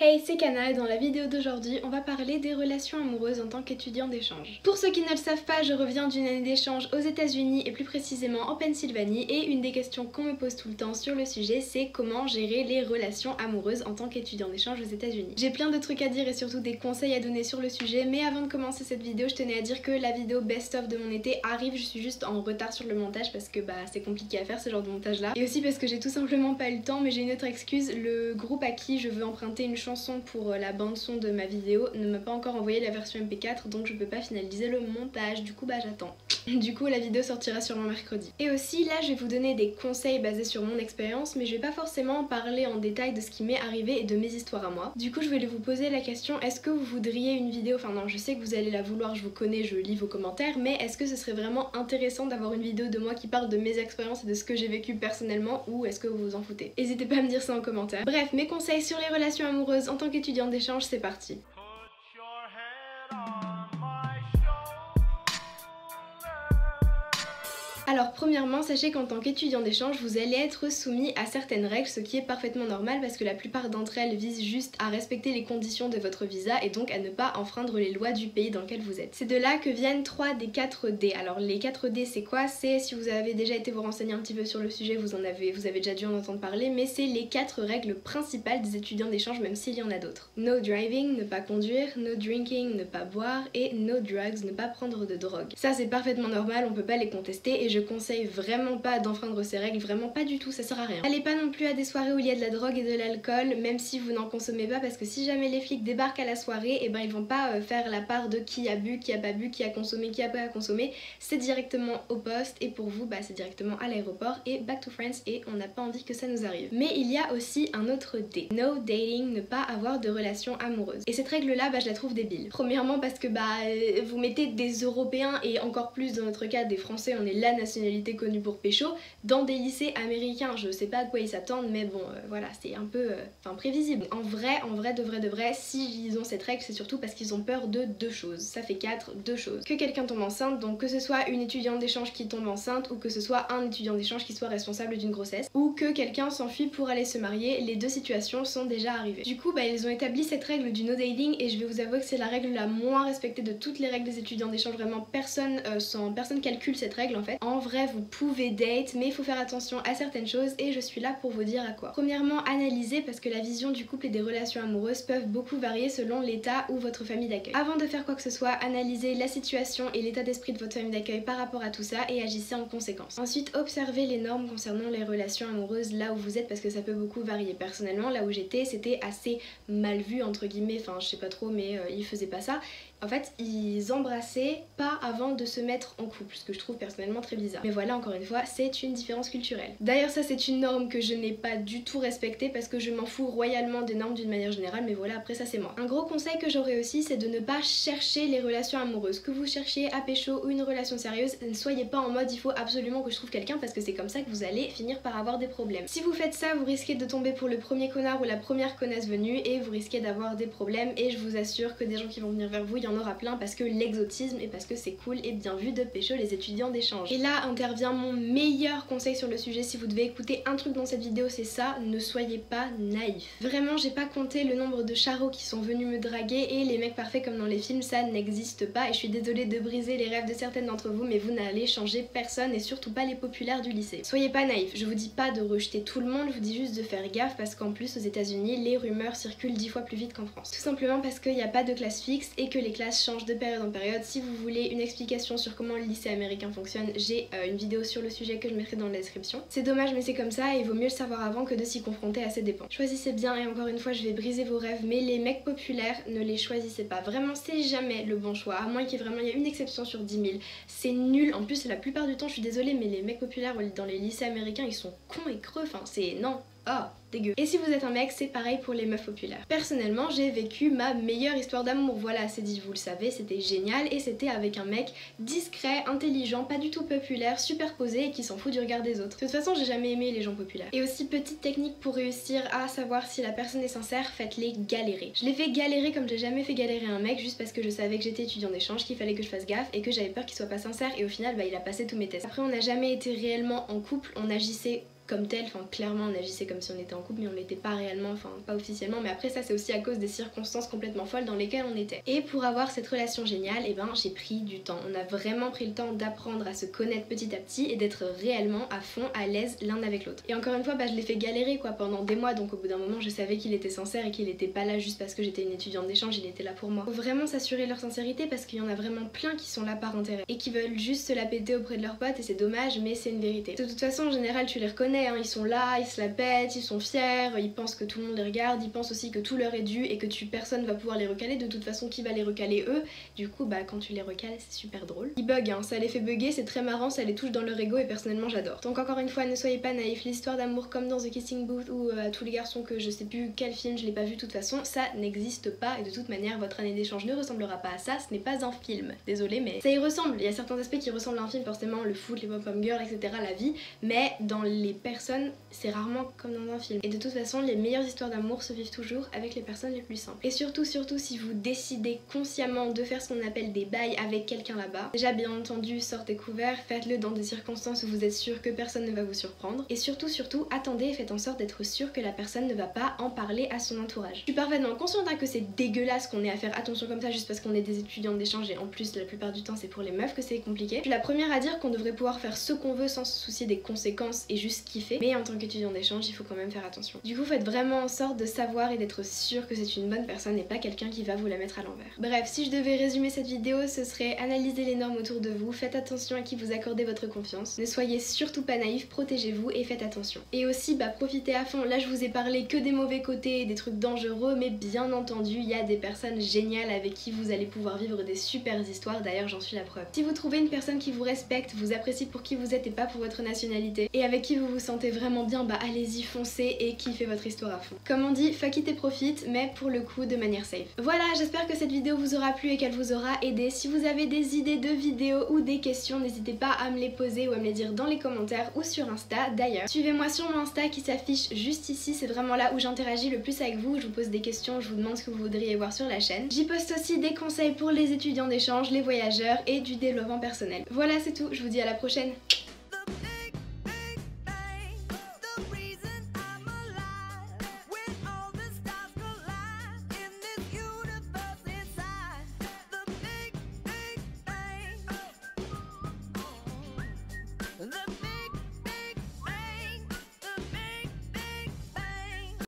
Hey, c'est Kana et dans la vidéo d'aujourd'hui, on va parler des relations amoureuses en tant qu'étudiant d'échange. Pour ceux qui ne le savent pas, je reviens d'une année d'échange aux États-Unis et plus précisément en Pennsylvanie et une des questions qu'on me pose tout le temps sur le sujet, c'est comment gérer les relations amoureuses en tant qu'étudiant d'échange aux États-Unis. J'ai plein de trucs à dire et surtout des conseils à donner sur le sujet, mais avant de commencer cette vidéo, je tenais à dire que la vidéo best-of de mon été arrive, je suis juste en retard sur le montage parce que c'est compliqué à faire ce genre de montage là. Et aussi parce que j'ai tout simplement pas eu le temps, mais j'ai une autre excuse, le groupe à qui je veux emprunter une chanson pour la bande son de ma vidéo ne m'a pas encore envoyé la version MP4 donc je peux pas finaliser le montage, du coup j'attends. Du coup la vidéo sortira sûrement mercredi. Et aussi là je vais vous donner des conseils basés sur mon expérience mais je vais pas forcément parler en détail de ce qui m'est arrivé et de mes histoires à moi. Du coup je vais vous poser la question, est-ce que vous voudriez une vidéo, enfin non je sais que vous allez la vouloir, je vous connais, je lis vos commentaires, mais est-ce que ce serait vraiment intéressant d'avoir une vidéo de moi qui parle de mes expériences et de ce que j'ai vécu personnellement ou est-ce que vous vous en foutez? N'hésitez pas à me dire ça en commentaire. Bref, mes conseils sur les relations amoureuses en tant qu'étudiant d'échange, c'est parti. Alors premièrement, sachez qu'en tant qu'étudiant d'échange, vous allez être soumis à certaines règles, ce qui est parfaitement normal parce que la plupart d'entre elles visent juste à respecter les conditions de votre visa et donc à ne pas enfreindre les lois du pays dans lequel vous êtes. C'est de là que viennent 3 des 4 D. Alors les 4 D c'est quoi? C'est, si vous avez déjà été vous renseigner un petit peu sur le sujet, vous avez déjà dû en entendre parler, mais c'est les 4 règles principales des étudiants d'échange même s'il y en a d'autres. No driving, ne pas conduire, no drinking, ne pas boire et no drugs, ne pas prendre de drogue. Ça c'est parfaitement normal, on peut pas les contester et je conseille vraiment pas d'enfreindre ces règles, vraiment pas du tout, ça sert à rien. Allez pas non plus à des soirées où il y a de la drogue et de l'alcool, même si vous n'en consommez pas, parce que si jamais les flics débarquent à la soirée, et ils vont pas faire la part de qui a bu, qui a pas bu, qui a consommé, qui a pas consommé, c'est directement au poste et pour vous c'est directement à l'aéroport et back to France et on n'a pas envie que ça nous arrive. Mais il y a aussi un autre D, no dating, ne pas avoir de relations amoureuses. Et cette règle là je la trouve débile. Premièrement parce que vous mettez des Européens et encore plus dans notre cas des Français, on est la nationalité connue pour pécho, dans des lycées américains. Je sais pas à quoi ils s'attendent mais bon voilà, c'est un peu prévisible. En vrai de vrai, si ils ont cette règle c'est surtout parce qu'ils ont peur de deux choses. Ça fait 4, deux choses. Que quelqu'un tombe enceinte, donc que ce soit une étudiante d'échange qui tombe enceinte ou que ce soit un étudiant d'échange qui soit responsable d'une grossesse ou que quelqu'un s'enfuit pour aller se marier, les deux situations sont déjà arrivées. Du coup ils ont établi cette règle du no dating et je vais vous avouer que c'est la règle la moins respectée de toutes les règles des étudiants d'échange. Vraiment personne calcule cette règle en fait. En vrai vous pouvez date mais il faut faire attention à certaines choses et je suis là pour vous dire à quoi. Premièrement, analysez parce que la vision du couple et des relations amoureuses peuvent beaucoup varier selon l'état ou votre famille d'accueil. Avant de faire quoi que ce soit, analysez la situation et l'état d'esprit de votre famille d'accueil par rapport à tout ça et agissez en conséquence. Ensuite, observez les normes concernant les relations amoureuses là où vous êtes parce que ça peut beaucoup varier. Personnellement, là où j'étais, c'était assez mal vu entre guillemets, enfin je sais pas trop mais ils faisaient pas ça. En fait, ils embrassaient pas avant de se mettre en couple, ce que je trouve personnellement très bizarre. Mais voilà, encore une fois, c'est une différence culturelle. D'ailleurs, ça c'est une norme que je n'ai pas du tout respectée parce que je m'en fous royalement des normes d'une manière générale, mais voilà, après ça c'est moi. Un gros conseil que j'aurais aussi, c'est de ne pas chercher les relations amoureuses. Que vous cherchiez à pécho ou une relation sérieuse, ne soyez pas en mode il faut absolument que je trouve quelqu'un parce que c'est comme ça que vous allez finir par avoir des problèmes. Si vous faites ça, vous risquez de tomber pour le premier connard ou la première connasse venue et vous risquez d'avoir des problèmes et je vous assure que des gens qui vont venir vers vous, il y en aura plein parce que l'exotisme et parce que c'est cool et bien vu de pécho les étudiants d'échange. Et là intervient mon meilleur conseil sur le sujet. Si vous devez écouter un truc dans cette vidéo, c'est ça, ne soyez pas naïfs. Vraiment, j'ai pas compté le nombre de charros qui sont venus me draguer et les mecs parfaits comme dans les films, ça n'existe pas et je suis désolée de briser les rêves de certaines d'entre vous, mais vous n'allez changer personne et surtout pas les populaires du lycée. Soyez pas naïfs, je vous dis pas de rejeter tout le monde, je vous dis juste de faire gaffe parce qu'en plus aux États-Unis les rumeurs circulent 10 fois plus vite qu'en France. Tout simplement parce qu'il n'y a pas de classe fixe et que les classes changent de période en période. Si vous voulez une explication sur comment le lycée américain fonctionne, j'ai une vidéo sur le sujet que je mettrai dans la description. C'est dommage mais c'est comme ça et il vaut mieux le savoir avant que de s'y confronter à ses dépens. Choisissez bien et encore une fois je vais briser vos rêves mais les mecs populaires ne les choisissez pas. Vraiment c'est jamais le bon choix, à moins qu'il y ait une exception sur 10 000. C'est nul, en plus la plupart du temps je suis désolée mais les mecs populaires dans les lycées américains ils sont cons et creux, enfin c'est non. Oh, dégueu. Et si vous êtes un mec, c'est pareil pour les meufs populaires. Personnellement, j'ai vécu ma meilleure histoire d'amour. Voilà, c'est dit, vous le savez, c'était génial et c'était avec un mec discret, intelligent, pas du tout populaire, super posé et qui s'en fout du regard des autres. De toute façon, j'ai jamais aimé les gens populaires. Et aussi, petite technique pour réussir à savoir si la personne est sincère, faites-les galérer. Je l'ai fait galérer comme j'ai jamais fait galérer un mec juste parce que je savais que j'étais étudiant d'échange, qu'il fallait que je fasse gaffe et que j'avais peur qu'il soit pas sincère et au final, il a passé tous mes tests. Après, on n'a jamais été réellement en couple, on agissait comme tel, enfin clairement on agissait comme si on était en couple mais on l'était pas réellement, enfin pas officiellement, mais après ça c'est aussi à cause des circonstances complètement folles dans lesquelles on était. Et pour avoir cette relation géniale, et ben j'ai pris du temps. On a vraiment pris le temps d'apprendre à se connaître petit à petit et d'être réellement à fond à l'aise l'un avec l'autre. Et encore une fois, je l'ai fait galérer quoi pendant des mois, donc au bout d'un moment je savais qu'il était sincère et qu'il était pas là juste parce que j'étais une étudiante d'échange, il était là pour moi. Faut vraiment s'assurer de leur sincérité parce qu'il y en a vraiment plein qui sont là par intérêt et qui veulent juste se la péter auprès de leurs potes et c'est dommage mais c'est une vérité. De toute façon en général tu les reconnais, hein, ils sont là, ils se la pètent, ils sont fiers, ils pensent que tout le monde les regarde, ils pensent aussi que tout leur est dû et que personne va pouvoir les recaler, de toute façon qui va les recaler eux, du coup quand tu les recales c'est super drôle. Ils bug, hein, ça les fait bugger, c'est très marrant, ça les touche dans leur ego et personnellement j'adore. Donc encore une fois ne soyez pas naïfs, l'histoire d'amour comme dans The Kissing Booth ou à tous les garçons que je sais plus quel film, je l'ai pas vu de toute façon, ça n'existe pas et de toute manière votre année d'échange ne ressemblera pas à ça, ce n'est pas un film, désolé mais ça y ressemble, il y a certains aspects qui ressemblent à un film, forcément le foot, les pom-pom girls, etc, la vie, mais dans les personnes c'est rarement comme dans un film. Et de toute façon les meilleures histoires d'amour se vivent toujours avec les personnes les plus simples. Et surtout si vous décidez consciemment de faire ce qu'on appelle des bails avec quelqu'un là-bas, déjà bien entendu sortez couverts, faites-le dans des circonstances où vous êtes sûr que personne ne va vous surprendre et surtout attendez et faites en sorte d'être sûr que la personne ne va pas en parler à son entourage. Je suis parfaitement consciente que c'est dégueulasse qu'on ait à faire attention comme ça juste parce qu'on est des étudiants d'échange et en plus la plupart du temps c'est pour les meufs que c'est compliqué. Je suis la première à dire qu'on devrait pouvoir faire ce qu'on veut sans se soucier des conséquences et juste kiffer, mais en tant qu'étudiant d'échange il faut quand même faire attention. Du coup faites vraiment en sorte de savoir et d'être sûr que c'est une bonne personne et pas quelqu'un qui va vous la mettre à l'envers. Bref, si je devais résumer cette vidéo, ce serait analyser les normes autour de vous, faites attention à qui vous accordez votre confiance, ne soyez surtout pas naïfs, protégez-vous et faites attention. Et aussi profitez à fond, là je vous ai parlé que des mauvais côtés, des trucs dangereux, mais bien entendu il y a des personnes géniales avec qui vous allez pouvoir vivre des super histoires, d'ailleurs j'en suis la preuve. Si vous trouvez une personne qui vous respecte, vous apprécie pour qui vous êtes et pas pour votre nationalité, et avec qui vous vous sentez vraiment bien, allez-y, foncez et kiffez votre histoire à fond. Comme on dit, fuck it et profite, mais pour le coup de manière safe. Voilà, j'espère que cette vidéo vous aura plu et qu'elle vous aura aidé. Si vous avez des idées de vidéos ou des questions, n'hésitez pas à me les poser ou à me les dire dans les commentaires ou sur Insta. D'ailleurs, suivez-moi sur mon Insta qui s'affiche juste ici, c'est vraiment là où j'interagis le plus avec vous, je vous pose des questions, je vous demande ce que vous voudriez voir sur la chaîne. J'y poste aussi des conseils pour les étudiants d'échange, les voyageurs et du développement personnel. Voilà, c'est tout, je vous dis à la prochaine.